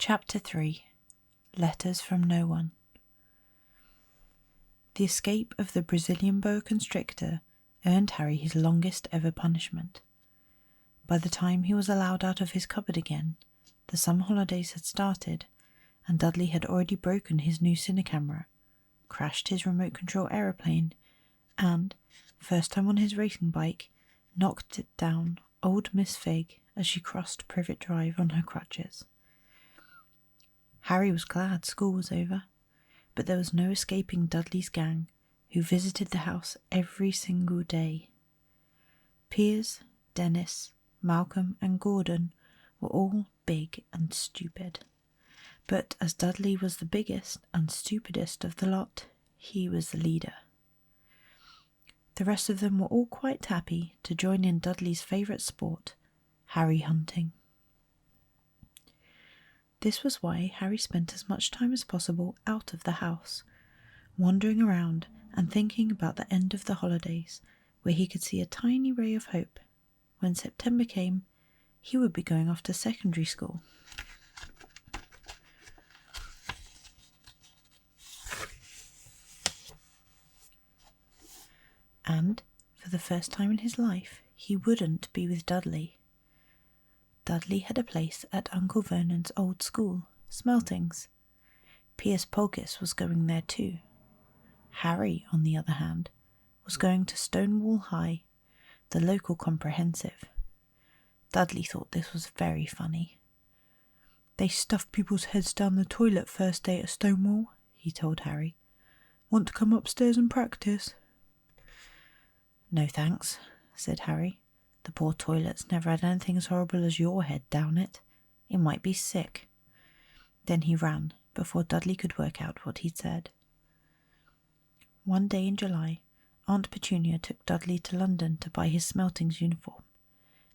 Chapter 3. Letters from No One. The escape of the Brazilian boa constrictor earned Harry his longest ever punishment. By the time he was allowed out of his cupboard again, the summer holidays had started, and Dudley had already broken his new cinecamera, crashed his remote control aeroplane, and, first time on his racing bike, knocked it down old Miss Fig as she crossed Privet Drive on her crutches. Harry was glad school was over, but there was no escaping Dudley's gang, who visited the house every single day. Piers, Dennis, Malcolm and Gordon were all big and stupid, but as Dudley was the biggest and stupidest of the lot, he was the leader. The rest of them were all quite happy to join in Dudley's favourite sport, Harry hunting. This was why Harry spent as much time as possible out of the house, wandering around and thinking about the end of the holidays, where he could see a tiny ray of hope. When September came, he would be going off to secondary school. And, for the first time in his life, he wouldn't be with Dudley. Dudley had a place at Uncle Vernon's old school, Smeltings. Piers Polkiss was going there too. Harry, on the other hand, was going to Stonewall High, the local comprehensive. Dudley thought this was very funny. "They stuff people's heads down the toilet first day at Stonewall," he told Harry. "Want to come upstairs and practice?" "No thanks," said Harry. "The poor toilet's never had anything as horrible as your head down it. It might be sick." Then he ran, before Dudley could work out what he'd said. One day in July, Aunt Petunia took Dudley to London to buy his Smeltings uniform,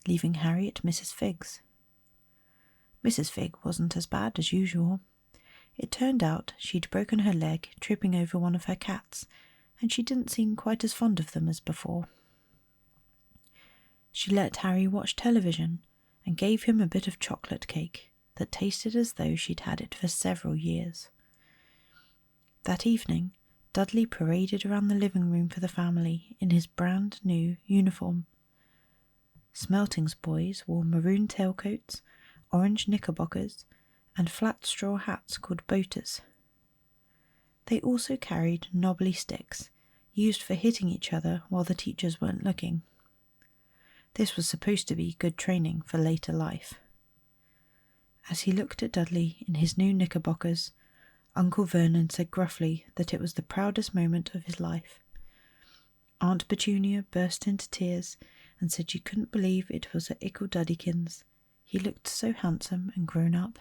leaving Harry at Mrs. Figg's. Mrs. Figg wasn't as bad as usual. It turned out she'd broken her leg tripping over one of her cats, and she didn't seem quite as fond of them as before. She let Harry watch television and gave him a bit of chocolate cake that tasted as though she'd had it for several years. That evening, Dudley paraded around the living room for the family in his brand new uniform. Smeltings boys wore maroon tailcoats, orange knickerbockers, and flat straw hats called boaters. They also carried knobbly sticks, used for hitting each other while the teachers weren't looking. This was supposed to be good training for later life. As he looked at Dudley in his new knickerbockers, Uncle Vernon said gruffly that it was the proudest moment of his life. Aunt Petunia burst into tears and said she couldn't believe it was her Ickle Duddykins. He looked so handsome and grown up.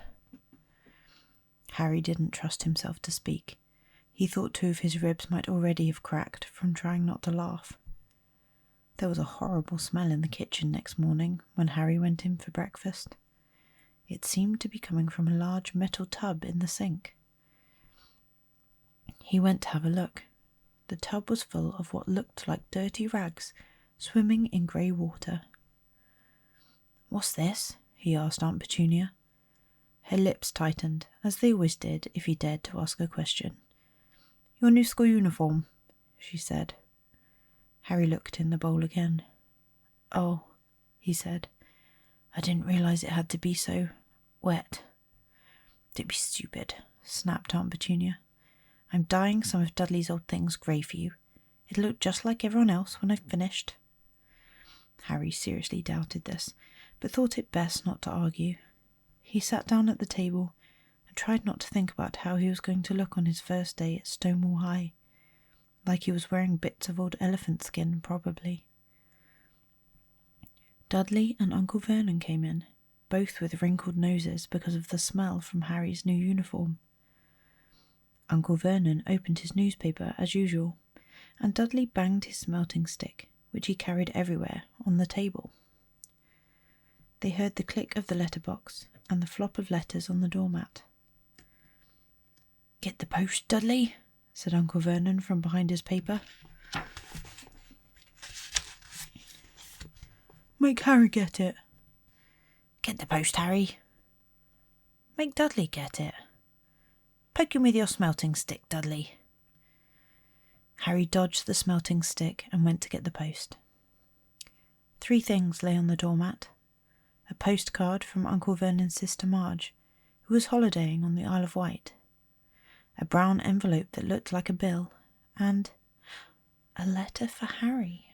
Harry didn't trust himself to speak. He thought 2 of his ribs might already have cracked from trying not to laugh. There was a horrible smell in the kitchen next morning when Harry went in for breakfast. It seemed to be coming from a large metal tub in the sink. He went to have a look. The tub was full of what looked like dirty rags, swimming in grey water. "What's this?" he asked Aunt Petunia. Her lips tightened, as they always did if he dared to ask a question. "Your new school uniform," she said. Harry looked in the bowl again. "Oh," he said. "I didn't realise it had to be so wet." "Don't be stupid," snapped Aunt Petunia. "I'm dyeing some of Dudley's old things grey for you. It'll look just like everyone else when I've finished." Harry seriously doubted this, but thought it best not to argue. He sat down at the table and tried not to think about how he was going to look on his first day at Stonewall High. Like he was wearing bits of old elephant skin, probably. Dudley and Uncle Vernon came in, both with wrinkled noses because of the smell from Harry's new uniform. Uncle Vernon opened his newspaper as usual, and Dudley banged his smelting stick, which he carried everywhere, on the table. They heard the click of the letterbox and the flop of letters on the doormat. "Get the post, Dudley," said Uncle Vernon from behind his paper. "Make Harry get it." "Get the post, Harry." Make Dudley get it. Poke him with your smelting stick, Dudley. Harry dodged the smelting stick and went to get the post. 3 things lay on the doormat. A postcard from Uncle Vernon's sister Marge, who was holidaying on the Isle of Wight. A brown envelope that looked like a bill, and a letter for Harry.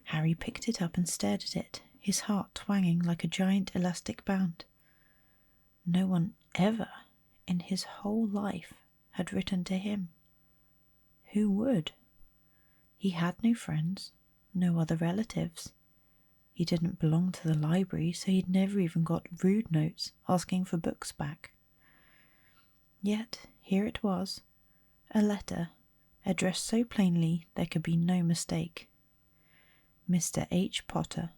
Harry picked it up and stared at it, his heart twanging like a giant elastic band. No one ever, in his whole life, had written to him. Who would? He had no friends, no other relatives. He didn't belong to the library, so he'd never even got rude notes asking for books back. Yet here it was, a letter, addressed so plainly there could be no mistake. Mr. H. Potter,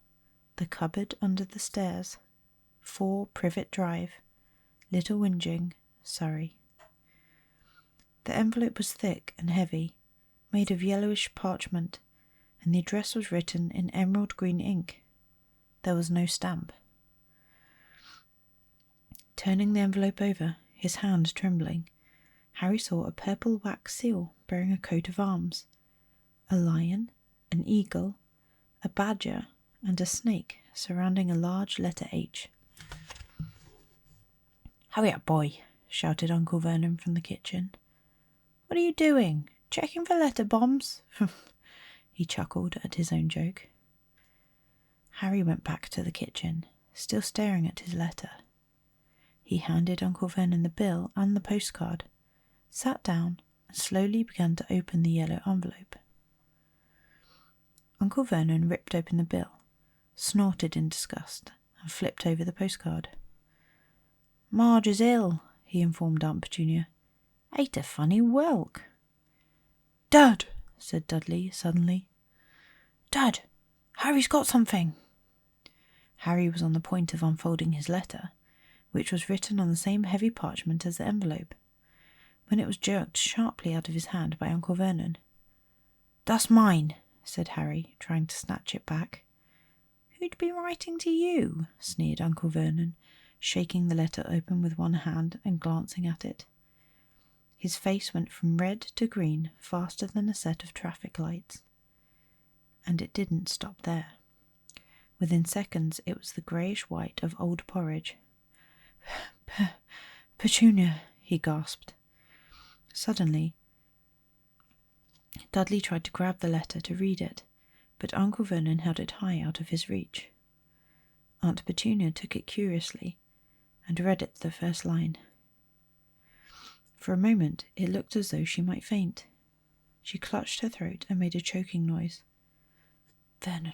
The Cupboard Under the Stairs, 4 Privet Drive, Little Whinging, Surrey. The envelope was thick and heavy, made of yellowish parchment, and the address was written in emerald green ink. There was no stamp. Turning the envelope over, his hand trembling, Harry saw a purple wax seal bearing a coat of arms, a lion, an eagle, a badger, and a snake surrounding a large letter H. "Hurry up, boy," shouted Uncle Vernon from the kitchen. "What are you doing? Checking for letter bombs?" He chuckled at his own joke. Harry went back to the kitchen, still staring at his letter. He handed Uncle Vernon the bill and the postcard, sat down, and slowly began to open the yellow envelope. Uncle Vernon ripped open the bill, snorted in disgust, and flipped over the postcard. "Marge is ill," he informed Aunt Petunia. "Ate a funny whelk." "Dad," said Dudley suddenly. "Dad, Harry's got something." Harry was on the point of unfolding his letter, which was written on the same heavy parchment as the envelope, when it was jerked sharply out of his hand by Uncle Vernon. "That's mine," said Harry, trying to snatch it back. "Who'd be writing to you?" sneered Uncle Vernon, shaking the letter open with one hand and glancing at it. His face went from red to green faster than a set of traffic lights. And it didn't stop there. Within seconds it was the greyish-white of old porridge. "Petunia," he gasped. Suddenly, Dudley tried to grab the letter to read it, but Uncle Vernon held it high out of his reach. Aunt Petunia took it curiously and read it the first line. For a moment it looked as though she might faint. She clutched her throat and made a choking noise. "Vernon!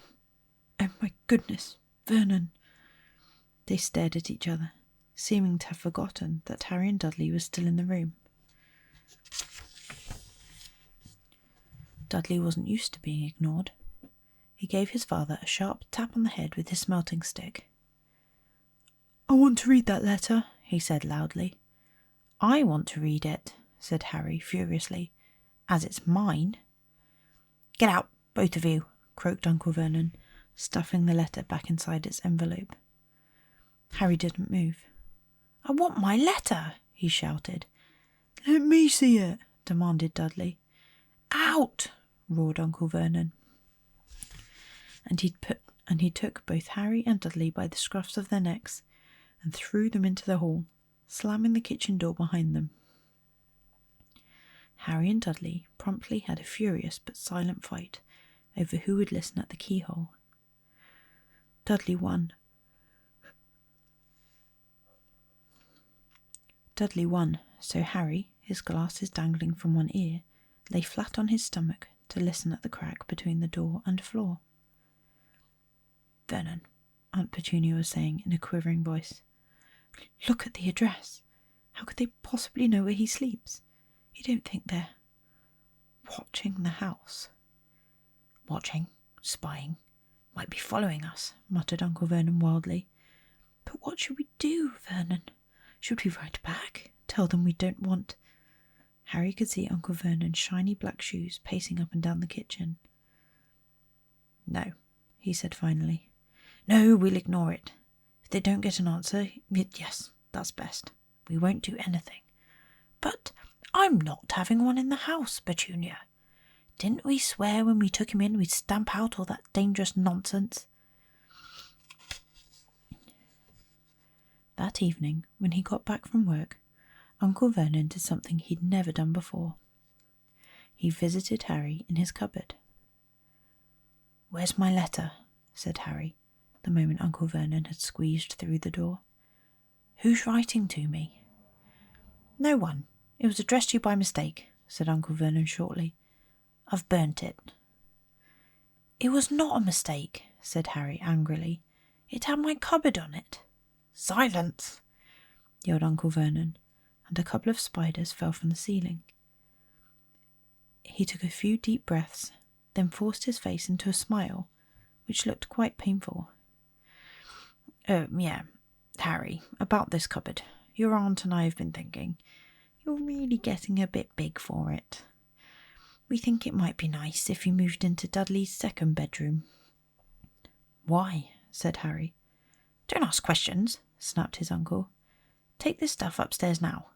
Oh my goodness, Vernon!" They stared at each other, seeming to have forgotten that Harry and Dudley were still in the room. Dudley wasn't used to being ignored. He gave his father a sharp tap on the head with his smelting stick. "I want to read that letter," he said loudly. "I want to read it," said Harry furiously, "as it's mine." "Get out, both of you," croaked Uncle Vernon, stuffing the letter back inside its envelope. Harry didn't move. "I want my letter," he shouted. "Let me see it," demanded Dudley. "Out!" roared Uncle Vernon. And he took both Harry and Dudley by the scruffs of their necks and threw them into the hall, slamming the kitchen door behind them. Harry and Dudley promptly had a furious but silent fight over who would listen at the keyhole. Dudley won. So Harry, his glasses dangling from one ear, lay flat on his stomach to listen at the crack between the door and floor. "Vernon," Aunt Petunia was saying in a quivering voice, "look at the address. How could they possibly know where he sleeps? You don't think they're watching the house?" "Watching, spying, might be following us," muttered Uncle Vernon wildly. "But what should we do, Vernon? Should we write back? Tell them we don't want—" Harry could see Uncle Vernon's shiny black shoes pacing up and down the kitchen. "No," he said finally. "No, we'll ignore it. If they don't get an answer, yes, that's best. We won't do anything." "But I'm not having one in the house, Petunia. Didn't we swear when we took him in we'd stamp out all that dangerous nonsense?" That evening, when he got back from work, Uncle Vernon did something he'd never done before. He visited Harry in his cupboard. "Where's my letter?" said Harry, the moment Uncle Vernon had squeezed through the door. "Who's writing to me?" "No one. It was addressed to you by mistake," said Uncle Vernon shortly. "I've burnt it." "It was not a mistake," said Harry angrily. "It had my cupboard on it." "Silence!" yelled Uncle Vernon, and a couple of spiders fell from the ceiling. He took a few deep breaths, then forced his face into a smile, which looked quite painful. Yeah, Harry, about this cupboard. Your aunt and I have been thinking. You're really getting a bit big for it. We think it might be nice if you moved into Dudley's second bedroom." "Why?" said Harry. "Don't ask questions," snapped his uncle. "Take this stuff upstairs now."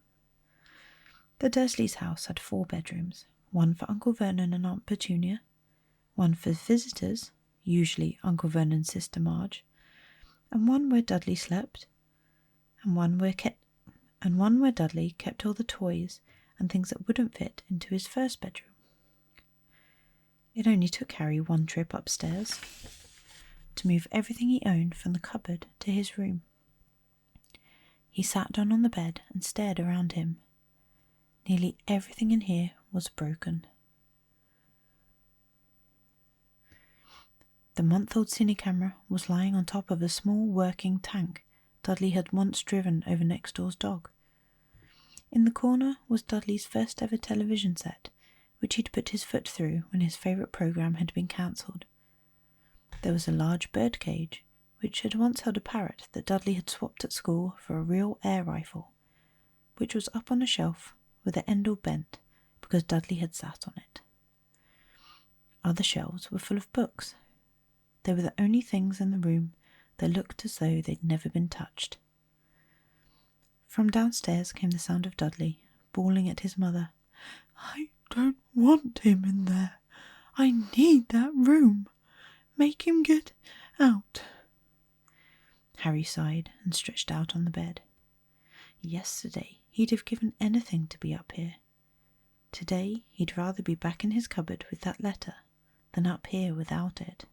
The Dursleys' house had 4 bedrooms, one for Uncle Vernon and Aunt Petunia, one for visitors, usually Uncle Vernon's sister Marge, and one where Dudley slept, and one where Dudley kept all the toys and things that wouldn't fit into his first bedroom. It only took Harry 1 trip upstairs to move everything he owned from the cupboard to his room. He sat down on the bed and stared around him. Nearly everything in here was broken. The month-old cine camera was lying on top of a small working tank Dudley had once driven over next door's dog. In the corner was Dudley's first ever television set, which he'd put his foot through when his favourite programme had been cancelled. There was a large bird cage, which had once held a parrot that Dudley had swapped at school for a real air rifle, which was up on a shelf with the end all bent because Dudley had sat on it. Other shelves were full of books. They were the only things in the room that looked as though they'd never been touched. From downstairs came the sound of Dudley bawling at his mother. "I don't want him in there. I need that room. Make him get out." Harry sighed and stretched out on the bed. Yesterday he'd have given anything to be up here. Today he'd rather be back in his cupboard with that letter than up here without it.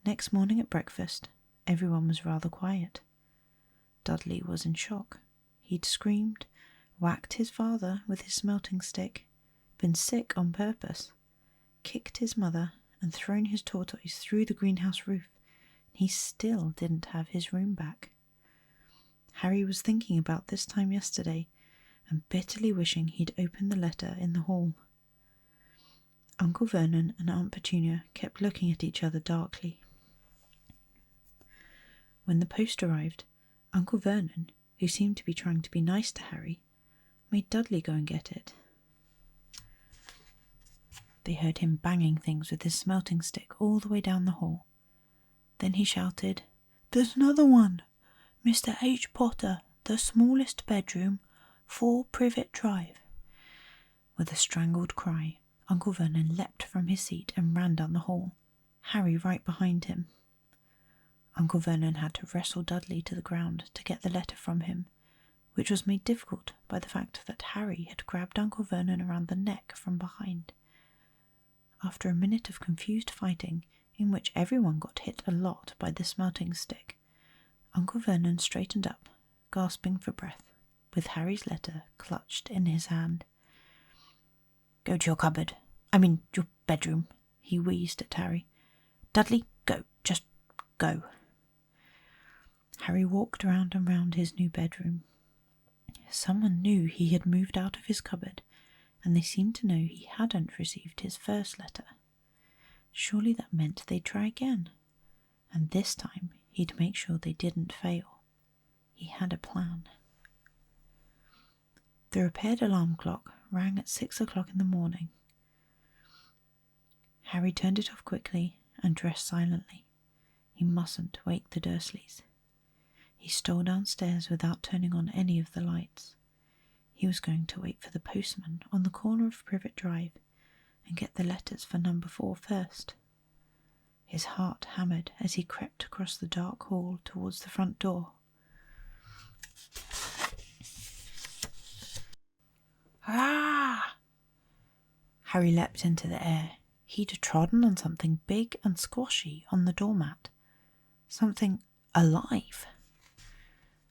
Next morning at breakfast, everyone was rather quiet. Dudley was in shock. He'd screamed, whacked his father with his smelting stick, been sick on purpose, kicked his mother, and thrown his tortoise through the greenhouse roof. He still didn't have his room back. Harry was thinking about this time yesterday and bitterly wishing he'd opened the letter in the hall. Uncle Vernon and Aunt Petunia kept looking at each other darkly. When the post arrived, Uncle Vernon, who seemed to be trying to be nice to Harry, made Dudley go and get it. They heard him banging things with his smelting stick all the way down the hall. Then he shouted, "There's another one! Mr. H. Potter, the smallest bedroom, 4 Privet Drive." With a strangled cry, Uncle Vernon leapt from his seat and ran down the hall, Harry right behind him. Uncle Vernon had to wrestle Dudley to the ground to get the letter from him, which was made difficult by the fact that Harry had grabbed Uncle Vernon around the neck from behind. After a minute of confused fighting, in which everyone got hit a lot by the smelting stick, Uncle Vernon straightened up, gasping for breath, with Harry's letter clutched in his hand. "Go to your cupboard. Your bedroom," he wheezed at Harry. "Dudley, go. Just go." Harry walked round and round his new bedroom. Someone knew he had moved out of his cupboard, and they seemed to know he hadn't received his first letter. Surely that meant they'd try again, and this time he'd make sure they didn't fail. He had a plan. The repaired alarm clock rang at 6 o'clock in the morning. Harry turned it off quickly and dressed silently. He mustn't wake the Dursleys. He stole downstairs without turning on any of the lights. He was going to wait for the postman on the corner of Privet Drive and get the letters for number 4 first. His heart hammered as he crept across the dark hall towards the front door. Ah! Harry leapt into the air. He'd trodden on something big and squashy on the doormat. Something alive.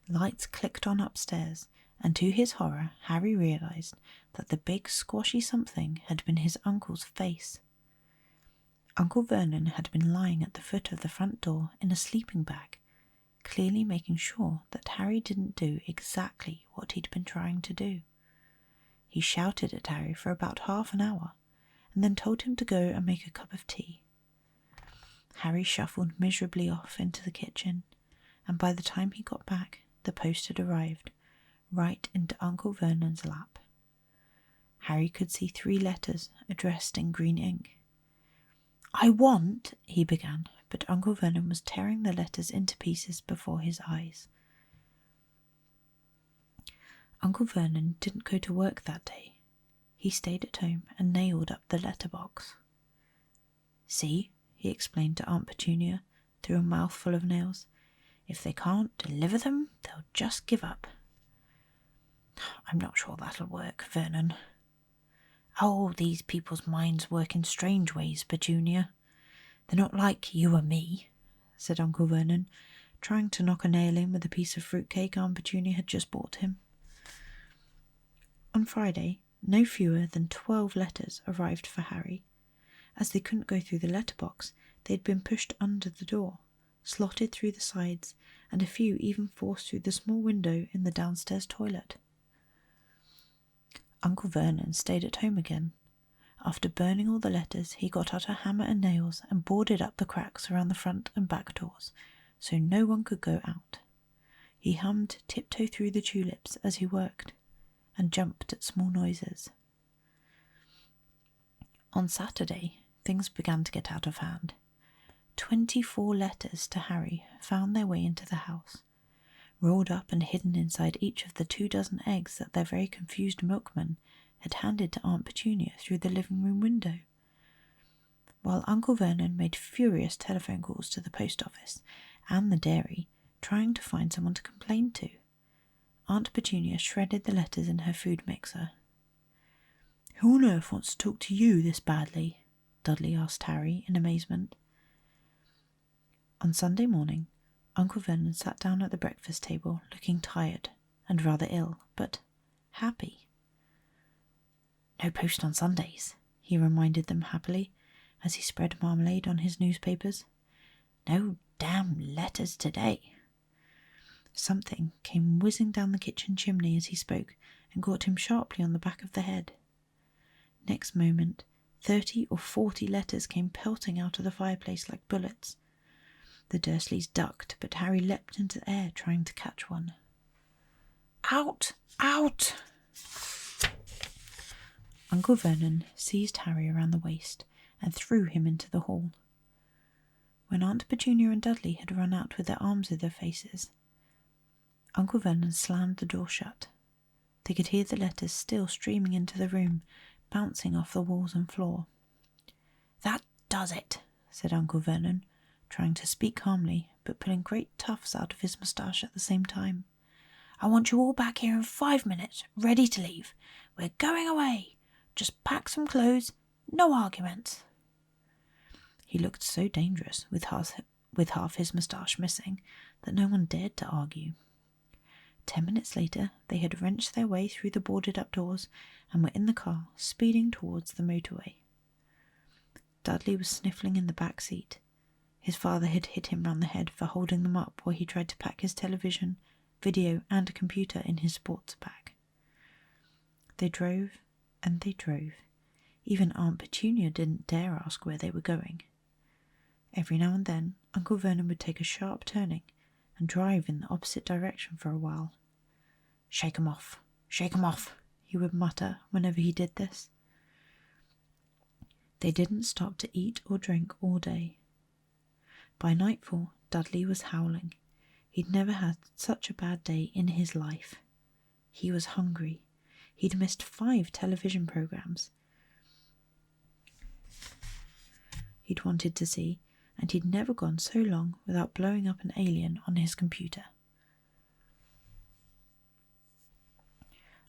Lights clicked on upstairs, and to his horror, Harry realised that the big squashy something had been his uncle's face. Uncle Vernon had been lying at the foot of the front door in a sleeping bag, clearly making sure that Harry didn't do exactly what he'd been trying to do. He shouted at Harry for about half an hour, and then told him to go and make a cup of tea. Harry shuffled miserably off into the kitchen, and by the time he got back, the post had arrived, right into Uncle Vernon's lap. Harry could see 3 letters addressed in green ink. "I want," he began, but Uncle Vernon was tearing the letters into pieces before his eyes. Uncle Vernon didn't go to work that day. He stayed at home and nailed up the letterbox. "See," he explained to Aunt Petunia through a mouthful of nails, "if they can't deliver them, they'll just give up." "I'm not sure that'll work, Vernon." "Oh, these people's minds work in strange ways, Petunia. They're not like you or me," said Uncle Vernon, trying to knock a nail in with a piece of fruitcake Aunt Petunia had just bought him. On Friday, no fewer than 12 letters arrived for Harry. As they couldn't go through the letterbox, they'd been pushed under the door, slotted through the sides, and a few even forced through the small window in the downstairs toilet. Uncle Vernon stayed at home again. After burning all the letters, he got out a hammer and nails and boarded up the cracks around the front and back doors, so no one could go out. He hummed Tiptoe Through the Tulips as he worked, and jumped at small noises. On Saturday, things began to get out of hand. 24 letters to Harry found their way into the house, rolled up and hidden inside each of the 24 eggs that their very confused milkman had handed to Aunt Petunia through the living room window. While Uncle Vernon made furious telephone calls to the post office and the dairy, trying to find someone to complain to, Aunt Petunia shredded the letters in her food mixer. "Who on earth wants to talk to you this badly?" Dudley asked Harry in amazement. On Sunday morning, Uncle Vernon sat down at the breakfast table looking tired and rather ill, but happy. "No post on Sundays," he reminded them happily as he spread marmalade on his newspapers. "No damn letters today." Something came whizzing down the kitchen chimney as he spoke and caught him sharply on the back of the head. Next moment, 30 or 40 letters came pelting out of the fireplace like bullets. The Dursleys ducked, but Harry leapt into the air trying to catch one. "Out! Out!" Uncle Vernon seized Harry around the waist and threw him into the hall. When Aunt Petunia and Dudley had run out with their arms in their faces, Uncle Vernon slammed the door shut. They could hear the letters still streaming into the room, bouncing off the walls and floor. "That does it," said Uncle Vernon, trying to speak calmly, but pulling great tufts out of his moustache at the same time. "I want you all back here in 5 minutes, ready to leave. We're going away. Just pack some clothes, no arguments." He looked so dangerous, with half his moustache missing, that no one dared to argue. 10 minutes later, they had wrenched their way through the boarded-up doors and were in the car, speeding towards the motorway. Dudley was sniffling in the back seat. His father had hit him round the head for holding them up while he tried to pack his television, video, and a computer in his sports bag. They drove, and they drove. Even Aunt Petunia didn't dare ask where they were going. Every now and then, Uncle Vernon would take a sharp turning and drive in the opposite direction for a while. "Shake 'em off, shake 'em off," he would mutter whenever he did this. They didn't stop to eat or drink all day. By nightfall, Dudley was howling. He'd never had such a bad day in his life. He was hungry. He'd missed 5 television programs he'd wanted to see, and he'd never gone so long without blowing up an alien on his computer.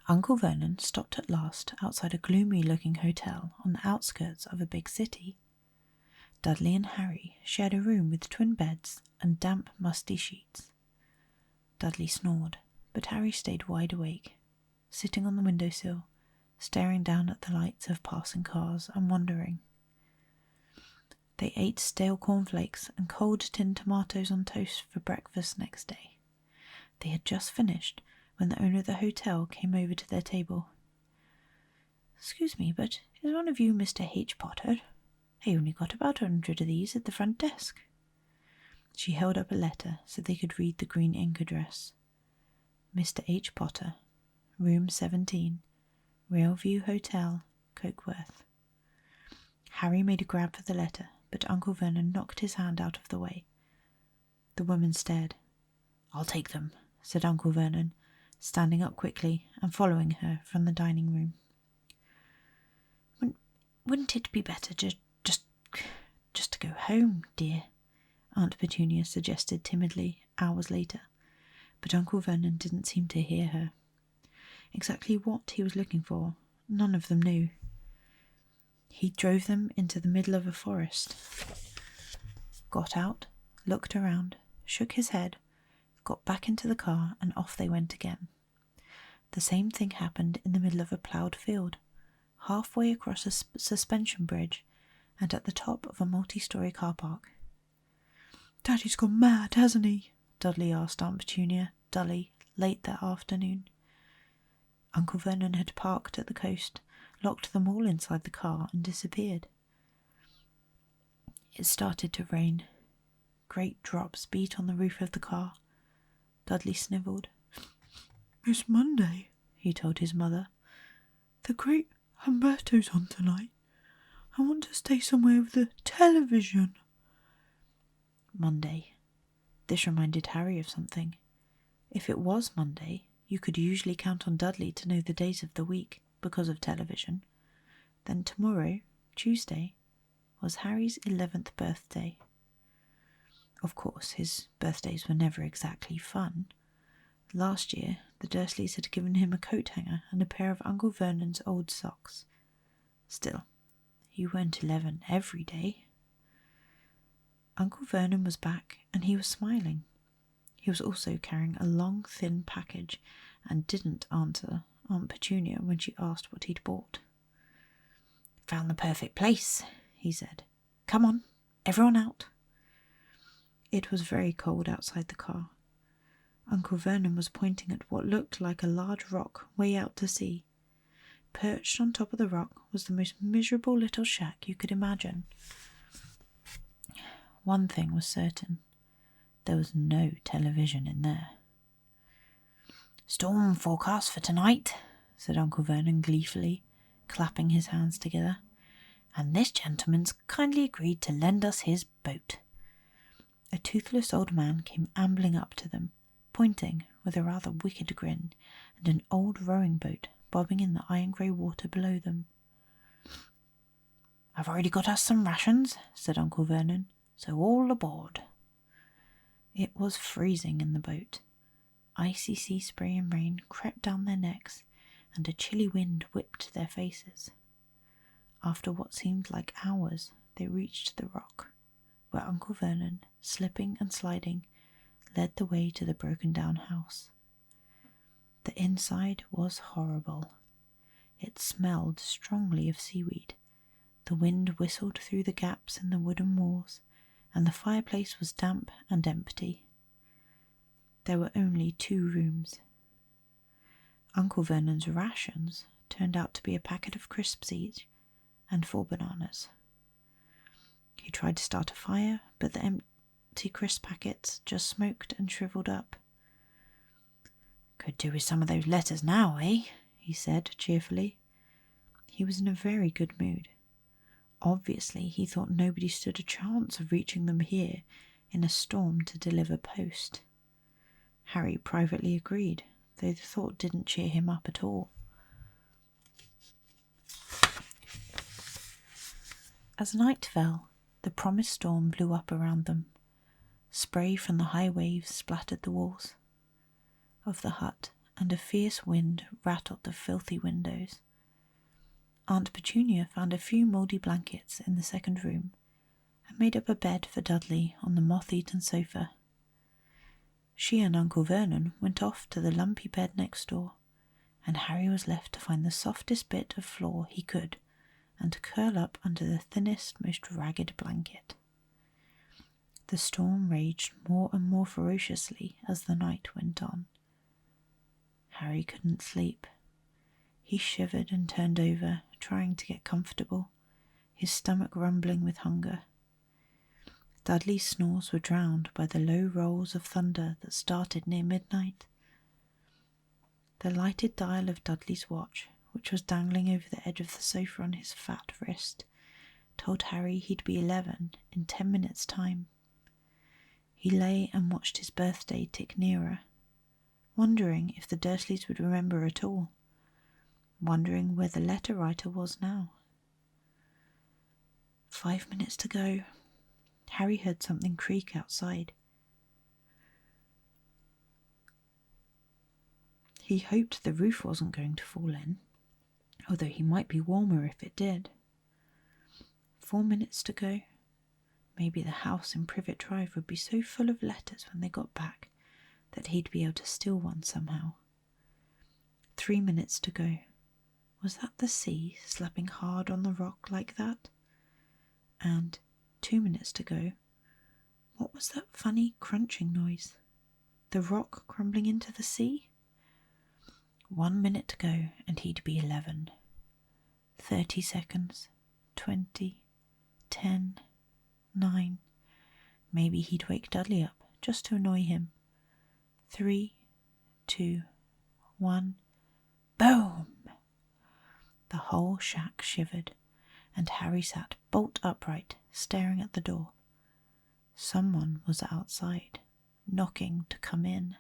Uncle Vernon stopped at last outside a gloomy-looking hotel on the outskirts of a big city. Dudley and Harry shared a room with twin beds and damp, musty sheets. Dudley snored, but Harry stayed wide awake, sitting on the windowsill, staring down at the lights of passing cars and wondering. They ate stale cornflakes and cold tinned tomatoes on toast for breakfast next day. They had just finished when the owner of the hotel came over to their table. "Excuse me, but is one of you Mr. H. Potter? I only got about 100 of these at the front desk." She held up a letter so they could read the green ink address. Mr. H. Potter, Room 17, Railview Hotel, Cokeworth. Harry made a grab for the letter, but Uncle Vernon knocked his hand out of the way. The woman stared. "I'll take them," said Uncle Vernon, standing up quickly and following her from the dining room. "Wouldn't it be better just to go home, dear?" Aunt Petunia suggested timidly hours later, but Uncle Vernon didn't seem to hear her. Exactly what he was looking for, none of them knew. He drove them into the middle of a forest, got out, looked around, shook his head, got back into the car, and off they went again. The same thing happened in the middle of a ploughed field, halfway across a suspension bridge, and at the top of a multi-storey car park. "Daddy's gone mad, hasn't he?" Dudley asked Aunt Petunia, dully, late that afternoon. Uncle Vernon had parked at the coast, locked them all inside the car, and disappeared. It started to rain. Great drops beat on the roof of the car. Dudley snivelled. "It's Monday," he told his mother. "The great Humberto's on tonight. I want to stay somewhere with a television." Monday. This reminded Harry of something. If it was Monday, you could usually count on Dudley to know the days of the week because of television. Then tomorrow, Tuesday, was Harry's 11th birthday. Of course, his birthdays were never exactly fun. Last year, the Dursleys had given him a coat hanger and a pair of Uncle Vernon's old socks. Still, you weren't 11 every day. Uncle Vernon was back, and he was smiling. He was also carrying a long, thin package and didn't answer Aunt Petunia when she asked what he'd bought. "Found the perfect place," he said. "Come on, everyone out." It was very cold outside the car. Uncle Vernon was pointing at what looked like a large rock way out to sea. Perched on top of the rock was the most miserable little shack you could imagine. One thing was certain. There was no television in there. "Storm forecast for tonight," said Uncle Vernon gleefully, clapping his hands together. "And this gentleman's kindly agreed to lend us his boat." A toothless old man came ambling up to them, pointing with a rather wicked grin and an old rowing boat bobbing in the iron-grey water below them. "I've already got us some rations," said Uncle Vernon, "so all aboard." It was freezing in the boat. Icy sea spray and rain crept down their necks, and a chilly wind whipped their faces. After what seemed like hours, they reached the rock, where Uncle Vernon, slipping and sliding, led the way to the broken-down house. The inside was horrible. It smelled strongly of seaweed. The wind whistled through the gaps in the wooden walls, and the fireplace was damp and empty. There were only 2 rooms. Uncle Vernon's rations turned out to be a packet of crisps each and 4 bananas. He tried to start a fire, but the empty crisp packets just smoked and shriveled up. "Could do with some of those letters now, eh?" he said cheerfully. He was in a very good mood. Obviously, he thought nobody stood a chance of reaching them here in a storm to deliver post. Harry privately agreed, though the thought didn't cheer him up at all. As night fell, the promised storm blew up around them. Spray from the high waves splattered the walls of the hut, and a fierce wind rattled the filthy windows. Aunt Petunia found a few mouldy blankets in the second room and made up a bed for Dudley on the moth-eaten sofa. She and Uncle Vernon went off to the lumpy bed next door, and Harry was left to find the softest bit of floor he could and to curl up under the thinnest, most ragged blanket. The storm raged more and more ferociously as the night went on. Harry couldn't sleep. He shivered and turned over, trying to get comfortable, his stomach rumbling with hunger. Dudley's snores were drowned by the low rolls of thunder that started near midnight. The lighted dial of Dudley's watch, which was dangling over the edge of the sofa on his fat wrist, told Harry he'd be 11 in 10 minutes' time. He lay and watched his birthday tick nearer, wondering if the Dursleys would remember at all, wondering where the letter writer was now. 5 minutes to go. Harry heard something creak outside. He hoped the roof wasn't going to fall in, although he might be warmer if it did. 4 minutes to go. Maybe the house in Privet Drive would be so full of letters when they got back that he'd be able to steal one somehow. 3 minutes to go. Was that the sea slapping hard on the rock like that? And 2 minutes to go. What was that funny crunching noise? The rock crumbling into the sea? 1 minute to go and he'd be 11. 30 seconds. 20. 10. 9. Maybe he'd wake Dudley up just to annoy him. 3, 2, 1. Boom! The whole shack shivered, and Harry sat bolt upright, staring at the door. Someone was outside, knocking to come in.